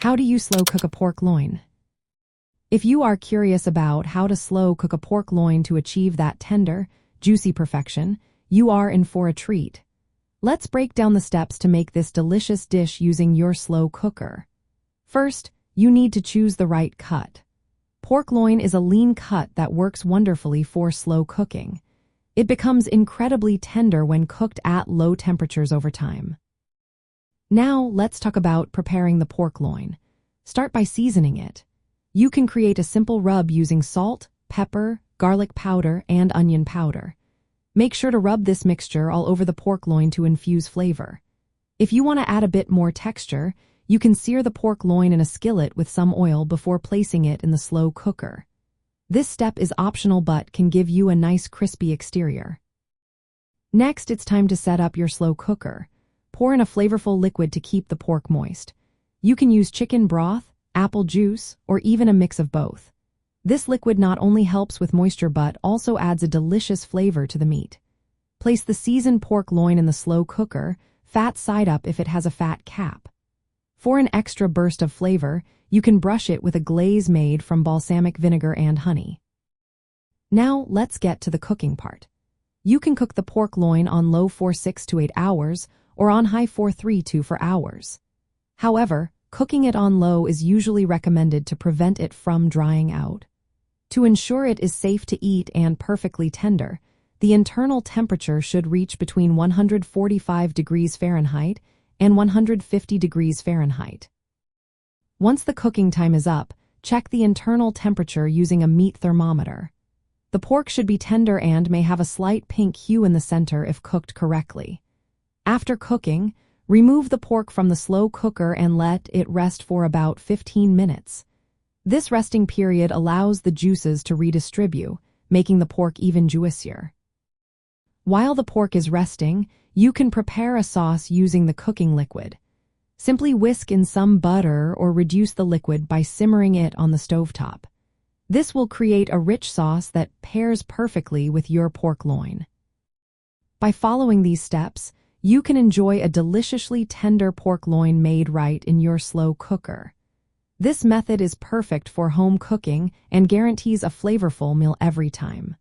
How do you slow cook a pork loin? If you are curious about how to slow cook a pork loin to achieve that tender, juicy perfection, you are in for a treat. Let's break down the steps to make this delicious dish using your slow cooker. First, you need to choose the right cut. Pork loin is a lean cut that works wonderfully for slow cooking. It becomes incredibly tender when cooked at low temperatures over time. Now, let's talk about preparing the pork loin. Start by seasoning it. You can create a simple rub using salt, pepper, garlic powder, and onion powder. Make sure to rub this mixture all over the pork loin to infuse flavor. If you want to add a bit more texture, you can sear the pork loin in a skillet with some oil before placing it in the slow cooker. This step is optional but can give you a nice crispy exterior. Next, it's time to set up your slow cooker. Pour in a flavorful liquid to keep the pork moist. You can use chicken broth, apple juice, or even a mix of both. This liquid not only helps with moisture but also adds a delicious flavor to the meat. Place the seasoned pork loin in the slow cooker, fat side up if it has a fat cap. For an extra burst of flavor, you can brush it with a glaze made from balsamic vinegar and honey. Now, let's get to the cooking part. You can cook the pork loin on low for 6 to 8 hours or on high for 3 to 4 hours. However, cooking it on low is usually recommended to prevent it from drying out. To ensure it is safe to eat and perfectly tender, the internal temperature should reach between 145 degrees Fahrenheit and 150 degrees Fahrenheit. Once the cooking time is up, check the internal temperature using a meat thermometer. The pork should be tender and may have a slight pink hue in the center if cooked correctly. After cooking, remove the pork from the slow cooker and let it rest for about 15 minutes. This resting period allows the juices to redistribute, making the pork even juicier. While the pork is resting, you can prepare a sauce using the cooking liquid. Simply whisk in some butter or reduce the liquid by simmering it on the stovetop. This will create a rich sauce that pairs perfectly with your pork loin. By following these steps, you can enjoy a deliciously tender pork loin made right in your slow cooker. This method is perfect for home cooking and guarantees a flavorful meal every time.